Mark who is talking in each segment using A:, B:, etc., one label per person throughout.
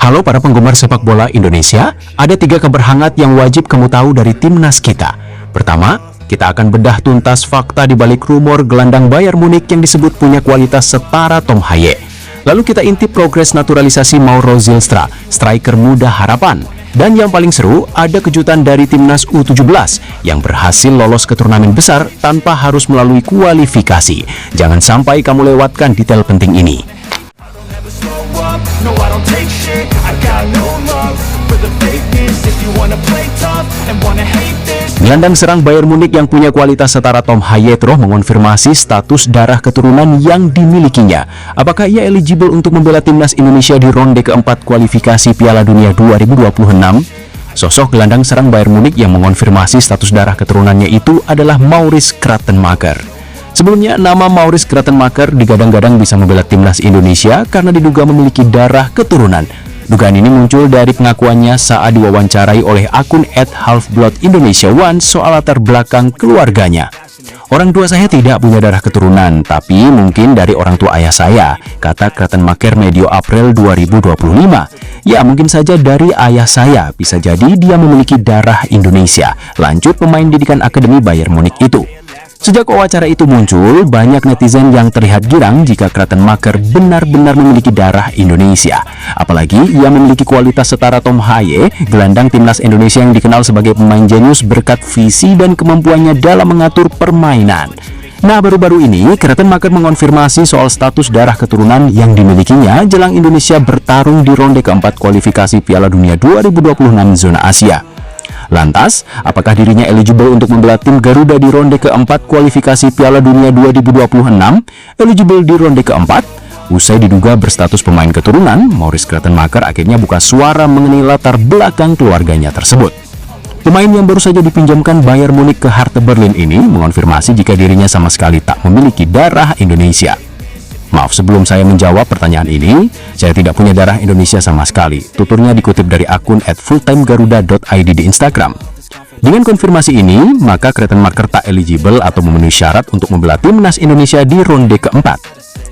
A: Halo para penggemar sepak bola Indonesia, ada 3 kabar hangat yang wajib kamu tahu dari timnas kita. Pertama, kita akan bedah tuntas fakta di balik rumor gelandang Bayern Munich yang disebut punya kualitas setara Tom Haye. Lalu kita intip progres naturalisasi Mauro Zylstra, striker muda harapan. Dan yang paling seru, ada kejutan dari timnas U17 yang berhasil lolos ke turnamen besar tanpa harus melalui kualifikasi. Jangan sampai kamu lewatkan detail penting ini. Gelandang serang Bayern Munich yang punya kualitas setara Tom Haye terus mengonfirmasi status darah keturunan yang dimilikinya. Apakah ia eligible untuk membela timnas Indonesia di ronde keempat kualifikasi Piala Dunia 2026? Sosok gelandang serang Bayern Munich yang mengonfirmasi status darah keturunannya itu adalah Maurice Kratenmaker. Sebelumnya, nama Maurice Kratenmaker digadang-gadang bisa membela timnas Indonesia karena diduga memiliki darah keturunan. Dugaan ini muncul dari pengakuannya saat diwawancarai oleh akun @halfbloodindonesiaone soal latar belakang keluarganya. Orang tua saya tidak punya darah keturunan, tapi mungkin dari orang tua ayah saya, kata Kratenmaker medio April 2025. Ya, mungkin saja dari ayah saya, bisa jadi dia memiliki darah Indonesia, lanjut pemain didikan Akademi Bayern Munich itu. Sejak wawancara itu muncul, banyak netizen yang terlihat girang jika Kratenmaker benar-benar memiliki darah Indonesia. Apalagi ia memiliki kualitas setara Tom Haye, gelandang timnas Indonesia yang dikenal sebagai pemain jenius berkat visi dan kemampuannya dalam mengatur permainan. Nah, baru-baru ini Kratenmaker mengonfirmasi soal status darah keturunan yang dimilikinya jelang Indonesia bertarung di ronde keempat kualifikasi Piala Dunia 2026 zona Asia. Lantas, apakah dirinya eligible untuk membela tim Garuda di ronde keempat kualifikasi Piala Dunia 2026? Eligible di ronde keempat? Usai diduga berstatus pemain keturunan, Maurice Kratenmaker akhirnya buka suara mengenai latar belakang keluarganya tersebut. Pemain yang baru saja dipinjamkan Bayern Munich ke Hertha Berlin ini mengonfirmasi jika dirinya sama sekali tak memiliki darah Indonesia. Maaf, sebelum saya menjawab pertanyaan ini, saya tidak punya darah Indonesia sama sekali. Tuturnya dikutip dari akun @fulltimegaruda.id di Instagram. Dengan konfirmasi ini, maka Kratenmaker tak eligible atau memenuhi syarat untuk membela timnas Indonesia di ronde keempat.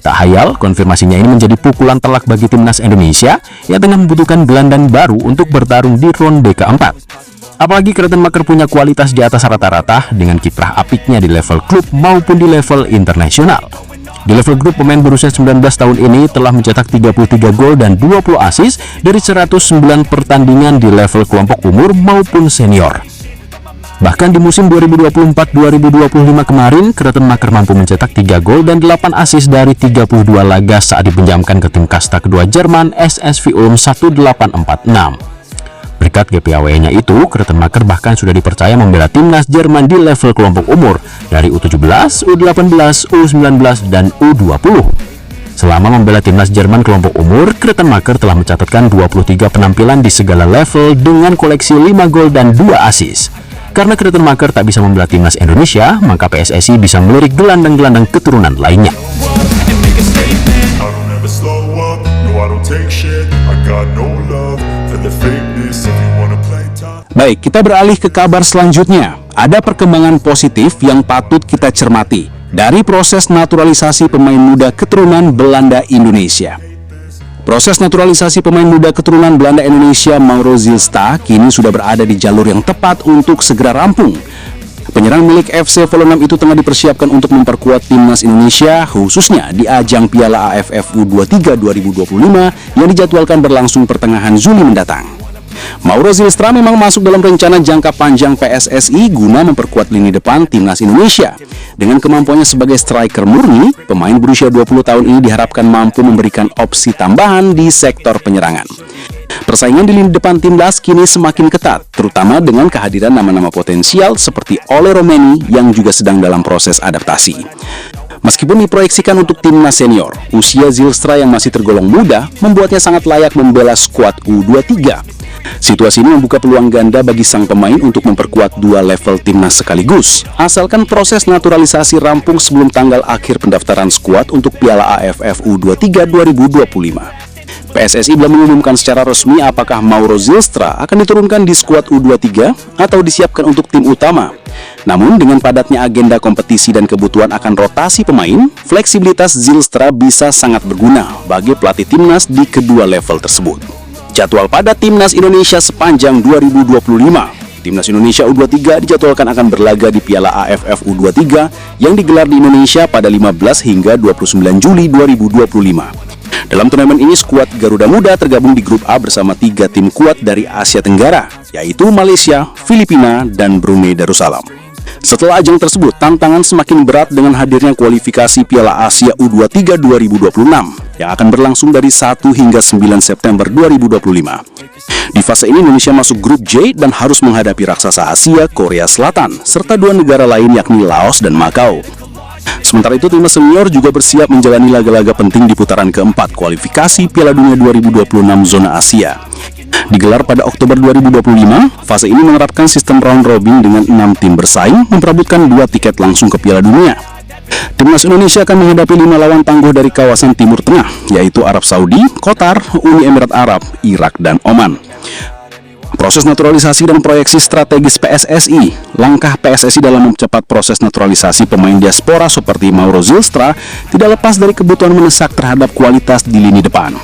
A: Tak hayal, konfirmasinya ini menjadi pukulan telak bagi timnas Indonesia yang tengah membutuhkan gelandang baru untuk bertarung di ronde keempat. Apalagi Kratenmaker punya kualitas di atas rata-rata dengan kiprah apiknya di level klub maupun di level internasional. Di level grup, pemain berusia 19 tahun ini telah mencetak 33 gol dan 20 assist dari 109 pertandingan di level kelompok umur maupun senior. Bahkan di musim 2024-2025 kemarin, Kratenmaker mampu mencetak 3 gol dan 8 assist dari 32 laga saat dipinjamkan ke tim kasta kedua Jerman SSV Ulm 1846. Berkat GPAW-nya itu, Kratenmaker bahkan sudah dipercaya membela timnas Jerman di level kelompok umur dari U17, U18, U19, dan U20. Selama membela timnas Jerman kelompok umur, Kratenmaker telah mencatatkan 23 penampilan di segala level dengan koleksi 5 gol dan 2 assist. Karena Kratenmaker tak bisa membela timnas Indonesia, maka PSSI bisa melirik gelandang-gelandang keturunan lainnya. Baik, kita beralih ke kabar selanjutnya. Ada perkembangan positif yang patut kita cermati dari proses naturalisasi pemain muda keturunan Belanda Indonesia. Proses naturalisasi pemain muda keturunan Belanda Indonesia Mauro Zylstra kini sudah berada di jalur yang tepat untuk segera rampung. Penyerang milik FC Volendam itu tengah dipersiapkan untuk memperkuat timnas Indonesia, khususnya di ajang Piala AFF U23 2025 yang dijadwalkan berlangsung pertengahan Juli mendatang. Mauro Zylstra memang masuk dalam rencana jangka panjang PSSI guna memperkuat lini depan timnas Indonesia. Dengan kemampuannya sebagai striker murni, pemain berusia 20 tahun ini diharapkan mampu memberikan opsi tambahan di sektor penyerangan. Persaingan di lini depan timnas kini semakin ketat, terutama dengan kehadiran nama-nama potensial seperti Ole Romeni yang juga sedang dalam proses adaptasi. Meskipun diproyeksikan untuk timnas senior, usia Zylstra yang masih tergolong muda membuatnya sangat layak membela skuad U23. Situasi ini membuka peluang ganda bagi sang pemain untuk memperkuat dua level timnas sekaligus, asalkan proses naturalisasi rampung sebelum tanggal akhir pendaftaran skuad untuk Piala AFF U23 2025. PSSI belum mengumumkan secara resmi apakah Mauro Zylstra akan diturunkan di skuad U23 atau disiapkan untuk tim utama. Namun dengan padatnya agenda kompetisi dan kebutuhan akan rotasi pemain, fleksibilitas Zylstra bisa sangat berguna bagi pelatih timnas di kedua level tersebut. Jadwal padat Timnas Indonesia sepanjang 2025. Timnas Indonesia U23 dijadwalkan akan berlaga di Piala AFF U23 yang digelar di Indonesia pada 15 hingga 29 Juli 2025. Dalam turnamen ini, skuad Garuda Muda tergabung di grup A bersama 3 tim kuat dari Asia Tenggara, yaitu Malaysia, Filipina, dan Brunei Darussalam. Setelah ajang tersebut, tantangan semakin berat dengan hadirnya kualifikasi Piala Asia U23 2026 yang akan berlangsung dari 1 hingga 9 September 2025. Di fase ini Indonesia masuk grup J dan harus menghadapi raksasa Asia, Korea Selatan, serta 2 negara lain yakni Laos dan Makau. Sementara itu, timnas senior juga bersiap menjalani laga-laga penting di putaran keempat kualifikasi Piala Dunia 2026 zona Asia. Digelar pada Oktober 2025, fase ini menerapkan sistem round robin dengan 6 tim bersaing memperebutkan 2 tiket langsung ke Piala Dunia. Timnas Indonesia akan menghadapi 5 lawan tangguh dari kawasan Timur Tengah, yaitu Arab Saudi, Qatar, Uni Emirat Arab, Irak, dan Oman. Proses naturalisasi dan proyeksi strategis PSSI. Langkah PSSI dalam mempercepat proses naturalisasi pemain diaspora seperti Mauro Zylstra tidak lepas dari kebutuhan mendesak terhadap kualitas di lini depan.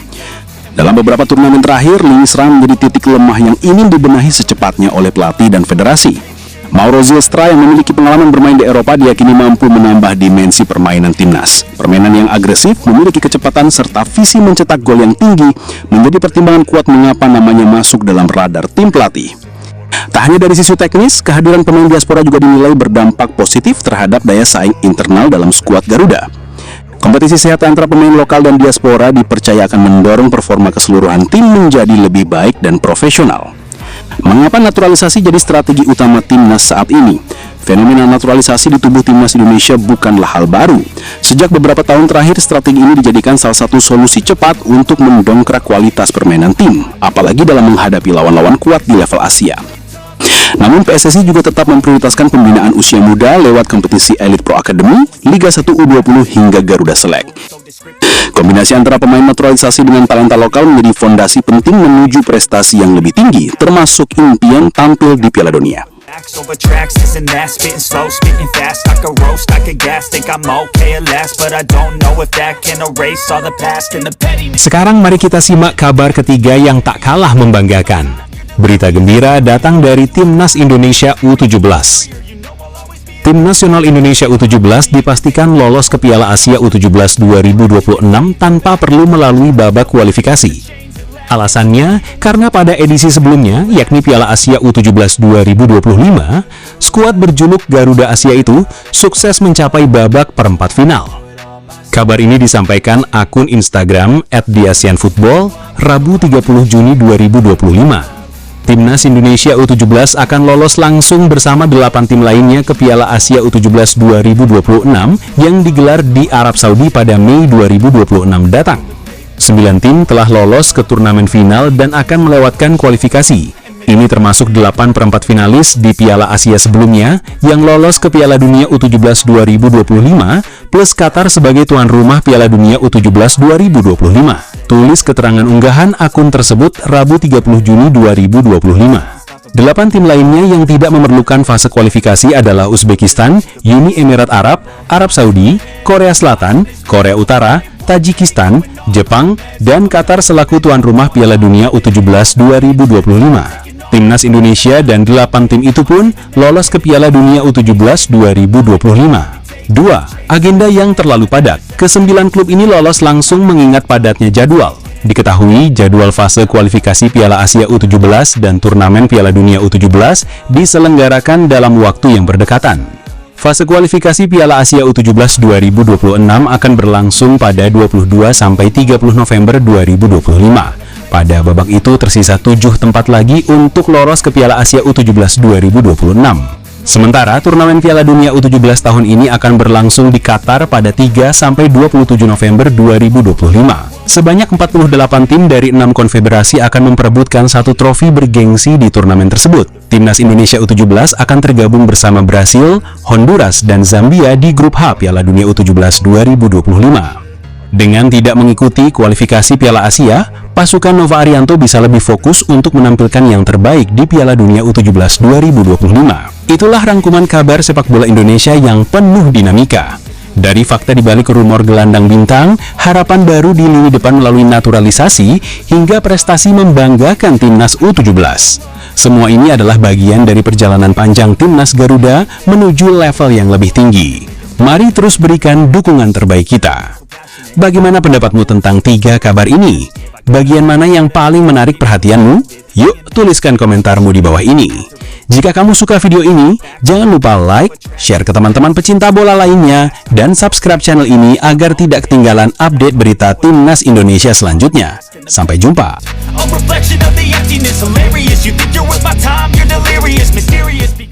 A: Dalam beberapa turnamen terakhir, lini serang menjadi titik lemah yang ingin dibenahi secepatnya oleh pelatih dan federasi. Mauro Zylstra yang memiliki pengalaman bermain di Eropa diyakini mampu menambah dimensi permainan timnas. Permainan yang agresif, memiliki kecepatan, serta visi mencetak gol yang tinggi menjadi pertimbangan kuat mengapa namanya masuk dalam radar tim pelatih. Tak hanya dari sisi teknis, kehadiran pemain diaspora juga dinilai berdampak positif terhadap daya saing internal dalam skuad Garuda. Kompetisi sehat antara pemain lokal dan diaspora dipercaya akan mendorong performa keseluruhan tim menjadi lebih baik dan profesional. Mengapa naturalisasi jadi strategi utama timnas saat ini? Fenomena naturalisasi di tubuh timnas Indonesia bukanlah hal baru. Sejak beberapa tahun terakhir, strategi ini dijadikan salah satu solusi cepat untuk mendongkrak kualitas permainan tim, apalagi dalam menghadapi lawan-lawan kuat di level Asia. Namun PSSI juga tetap memprioritaskan pembinaan usia muda lewat kompetisi Elite Pro Academy, Liga 1 U20 hingga Garuda Select. Kombinasi antara pemain naturalisasi dengan talenta lokal menjadi fondasi penting menuju prestasi yang lebih tinggi, termasuk impian tampil di Piala Dunia.
B: Sekarang mari kita simak kabar ketiga yang tak kalah membanggakan. Berita gembira datang dari Timnas Indonesia U17. Tim Nasional Indonesia U17 dipastikan lolos ke Piala Asia U17 2026 tanpa perlu melalui babak kualifikasi. Alasannya, karena pada edisi sebelumnya, yakni Piala Asia U17 2025, skuad berjuluk Garuda Asia itu sukses mencapai babak perempat final. Kabar ini disampaikan akun Instagram @theasianfootball Rabu 30 Juni 2025. Timnas Indonesia U17 akan lolos langsung bersama 8 tim lainnya ke Piala Asia U17 2026 yang digelar di Arab Saudi pada Mei 2026 datang. 9 tim telah lolos ke turnamen final dan akan melewatkan kualifikasi. Ini termasuk 8 perempat finalis di Piala Asia sebelumnya yang lolos ke Piala Dunia U17 2025 plus Qatar sebagai tuan rumah Piala Dunia U17 2025. Tulis keterangan unggahan akun tersebut Rabu 30 Juni 2025. 8 tim lainnya yang tidak memerlukan fase kualifikasi adalah Uzbekistan, Uni Emirat Arab, Arab Saudi, Korea Selatan, Korea Utara, Tajikistan, Jepang, dan Qatar selaku tuan rumah Piala Dunia U17 2025. Timnas Indonesia dan 8 tim itu pun lolos ke Piala Dunia U17 2025. 2. Agenda yang terlalu padat. Ke-9 klub ini lolos langsung mengingat padatnya jadwal. Diketahui jadwal fase kualifikasi Piala Asia U17 dan turnamen Piala Dunia U17 diselenggarakan dalam waktu yang berdekatan. Fase kualifikasi Piala Asia U17 2026 akan berlangsung pada 22–30 November 2025. Pada babak itu tersisa 7 tempat lagi untuk lolos ke Piala Asia U17 2026. Sementara turnamen Piala Dunia U17 tahun ini akan berlangsung di Qatar pada 3–27 November 2025. Sebanyak 48 tim dari 6 konfederasi akan memperebutkan 1 trofi bergengsi di turnamen tersebut. Timnas Indonesia U17 akan tergabung bersama Brasil, Honduras, dan Zambia di grup H Piala Dunia U17 2025. Dengan tidak mengikuti kualifikasi Piala Asia, pasukan Nova Arianto bisa lebih fokus untuk menampilkan yang terbaik di Piala Dunia U17 2025. Itulah rangkuman kabar sepak bola Indonesia yang penuh dinamika.
A: Dari fakta dibalik rumor gelandang bintang, harapan baru di lini depan melalui naturalisasi, hingga prestasi membanggakan Timnas U17. Semua ini adalah bagian dari perjalanan panjang Timnas Garuda menuju level yang lebih tinggi. Mari terus berikan dukungan terbaik kita. Bagaimana pendapatmu tentang 3 kabar ini? Bagian mana yang paling menarik perhatianmu? Yuk, tuliskan komentarmu di bawah ini. Jika kamu suka video ini, jangan lupa like, share ke teman-teman pecinta bola lainnya, dan subscribe channel ini agar tidak ketinggalan update berita Timnas Indonesia selanjutnya. Sampai jumpa!
C: A reflection of the emptiness, hilarious. You think you're worth my time, you're delirious.